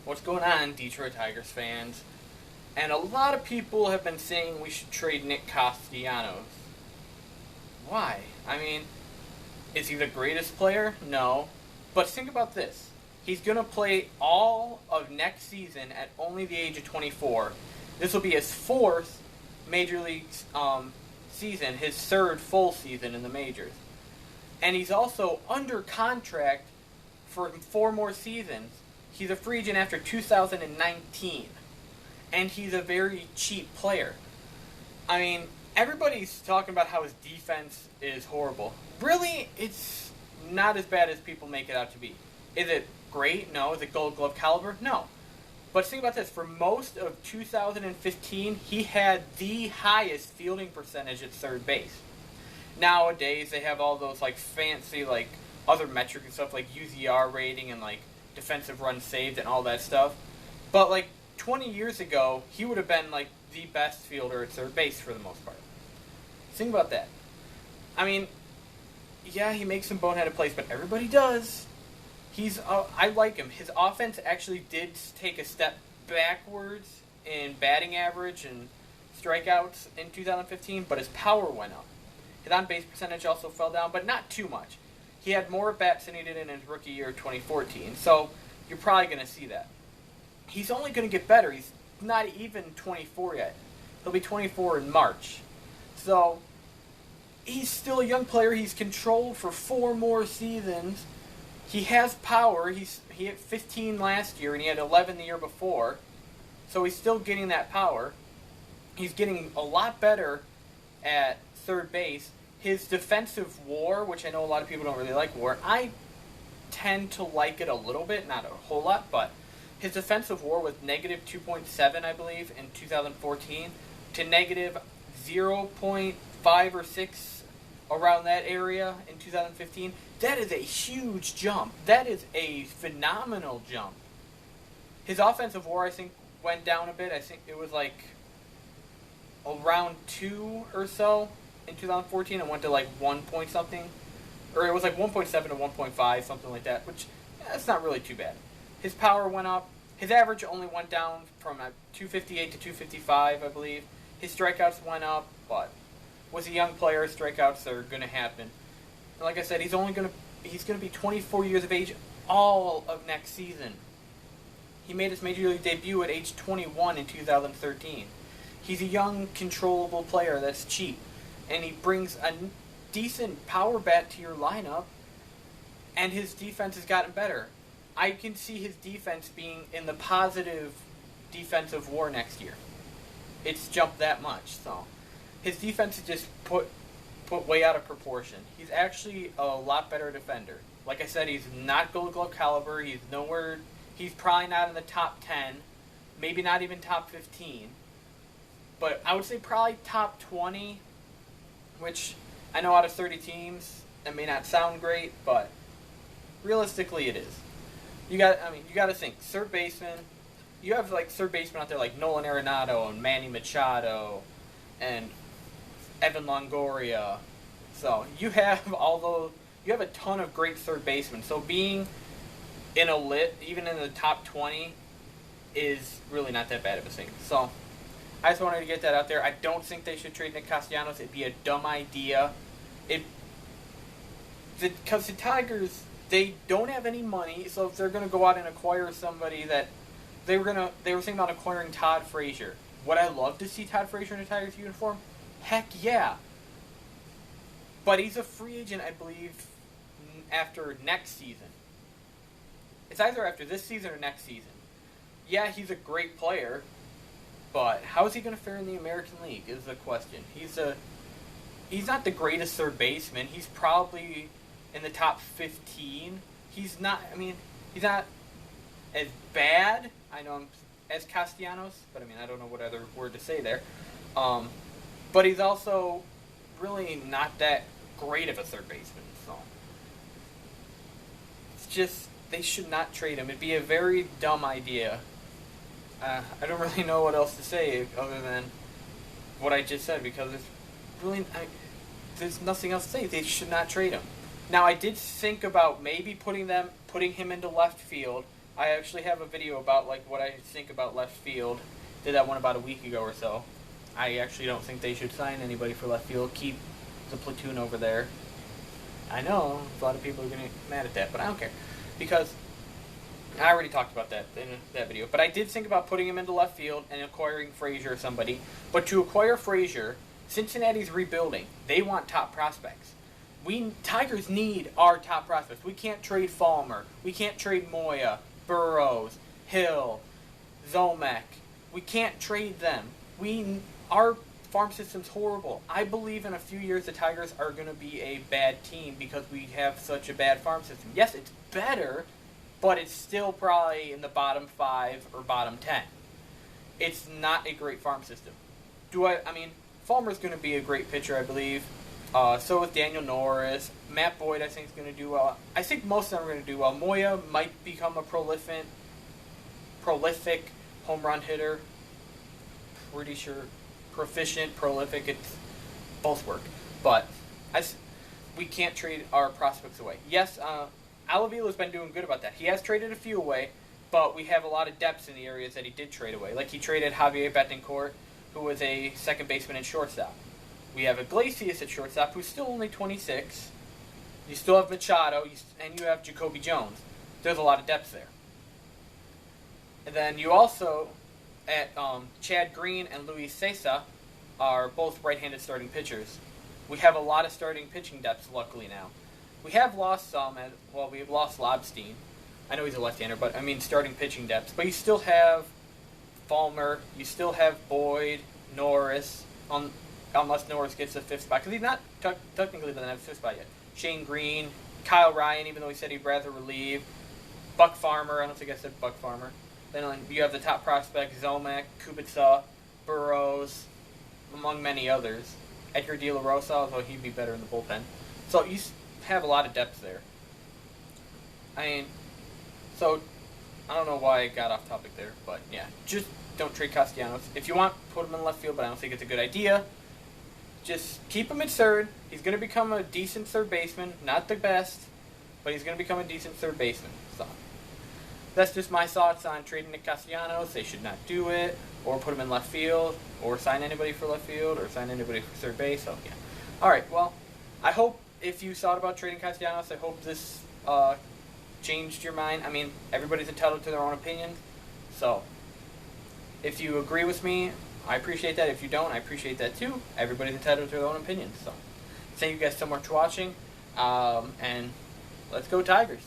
What's going on, Detroit Tigers fans? And a lot of people have been saying we should trade Nick Castellanos. Why? I mean, is he the greatest player? No. But think about this. He's going to play all of next season at only the age of 24. This will be his fourth Major League season, his third full season in the majors. And he's also under contract for 4 more seasons. He's a free agent after 2019. And he's a very cheap player. I mean, everybody's talking about how his defense is horrible. Really, it's not as bad as people make it out to be. Is it great? No. Is it Gold Glove caliber? No. But think about this. For most of 2015, he had the highest fielding percentage at third base. Nowadays, they have all those fancy other metrics and stuff like UZR rating and defensive runs saved and all that stuff. But 20 years ago, he would have been the best fielder at third base for the most part. Think about that. I mean, yeah, he makes some boneheaded plays, but everybody does. I like him. His offense actually did take a step backwards in batting average and strikeouts in 2015, but his power went up. His on-base percentage also fell down, but not too much. He had more at-bats than he did in his rookie year of 2014, so you're probably going to see that. He's only going to get better. He's not even 24 yet. He'll be 24 in March. So, he's still a young player. He's controlled for 4 more seasons. He has power. He hit 15 last year, and he had 11 the year before. So he's still getting that power. He's getting a lot better at third base. His defensive WAR, which I know a lot of people don't really like WAR, I tend to like it a little bit, not a whole lot, but his defensive WAR was negative 2.7, I believe, in 2014, to negative 0.5 or 6 around that area in 2015. That is a huge jump. That is a phenomenal jump. His offensive WAR, I think, went down a bit. I think it was around 2 or so in 2014. It went to 1 point something. Or it was 1.7 to 1.5, something like that, which that's not really too bad. His power went up. His average only went down from 258 to 255, I believe. His strikeouts went up, but was a young player, strikeouts are going to happen. And like I said, he's going to be 24 years of age all of next season. He made his major league debut at age 21 in 2013. He's a young, controllable player that's cheap, and he brings a decent power bat to your lineup, and his defense has gotten better. I can see his defense being in the positive defensive WAR next year. It's jumped that much, so his defense is just put way out of proportion. He's actually a lot better defender. Like I said, he's not Gold Glove caliber. He's nowhere. He's probably not in the top 10, maybe not even top 15. But I would say probably top 20, which I know out of 30 teams, that may not sound great, but realistically it is. You got to think third baseman. You have third basemen out there like Nolan Arenado and Manny Machado and Evan Longoria. So you have you have a ton of great third basemen. So being in even in the top 20, is really not that bad of a thing. So I just wanted to get that out there. I don't think they should trade Nick Castellanos. It'd be a dumb idea. Because the Tigers, they don't have any money, so if they're going to go out and acquire somebody that they were thinking about acquiring Todd Frazier. Would I love to see Todd Frazier in a Tigers uniform? Heck yeah. But he's a free agent, I believe, after next season. It's either after this season or next season. Yeah, he's a great player, but how is he going to fare in the American League is the question. He's not the greatest third baseman. He's probably in the top 15. He's not as bad, I know, as Castellanos, but I don't know what other word to say there. But he's also really not that great of a third baseman. So it's just, they should not trade him. It'd be a very dumb idea. I don't really know what else to say other than what I just said, because there's nothing else to say. They should not trade him. Now, I did think about maybe putting him into left field I actually have a video about like what I think about left field. Did that one about a week ago or so. I actually don't think they should sign anybody for left field. Keep the platoon over there. I know a lot of people are going to get mad at that, but I don't care. Because I already talked about that in that video. But I did think about putting him into left field and acquiring Frazier or somebody. But to acquire Frazier, Cincinnati's rebuilding. They want top prospects. Tigers need our top prospects. We can't trade Falmer. We can't trade Moya, Burrows, Hill, Zomek. We can't trade them. Our farm system's horrible. I believe in a few years the Tigers are going to be a bad team because we have such a bad farm system. Yes, it's better, but it's still probably in the bottom 5 or bottom 10. It's not a great farm system. Falmer's going to be a great pitcher, I believe. So is Daniel Norris. Matt Boyd, I think, is going to do well. I think most of them are going to do well. Moya might become a prolific home run hitter. Pretty sure. Proficient, prolific, it's both work. But we can't trade our prospects away. Yes, Alavila's been doing good about that. He has traded a few away, but we have a lot of depth in the areas that he did trade away. Like he traded Javier Betancourt, who was a second baseman and shortstop. We have Iglesias at shortstop, who's still only 26. You still have Machado, and you have Jacoby Jones. There's a lot of depth there. And then you also, at Chad Green and Luis Cessa, are both right-handed starting pitchers. We have a lot of starting pitching depth, luckily now. We have lost some, we've lost Lobstein. I know he's a left-hander, but starting pitching depth. But you still have Falmer, you still have Boyd, Norris, unless Norris gets the 5th spot, because he's not technically doesn't have the 5th spot yet. Shane Green, Kyle Ryan, even though he said he'd rather relieve. Buck Farmer, I don't think I said Buck Farmer. Then you have the top prospects, Zomek, Kubica, Burrows, among many others. Edgar De La Rosa, although he'd be better in the bullpen. So you have a lot of depth there. So I don't know why I got off topic there, but yeah, just don't trade Castellanos. If you want, put him in left field, but I don't think it's a good idea. Just keep him at third. He's going to become a decent third baseman. Not the best, but he's going to become a decent third baseman. So that's just my thoughts on trading Nick Castellanos. They should not do it, or put him in left field, or sign anybody for left field, or sign anybody for third base. So, yeah. All right, well, I hope if you thought about trading Castellanos, I hope this changed your mind. Everybody's entitled to their own opinion. So if you agree with me, I appreciate that. If you don't, I appreciate that too. Everybody's entitled to their own opinions. So thank you guys so much for watching, and let's go Tigers.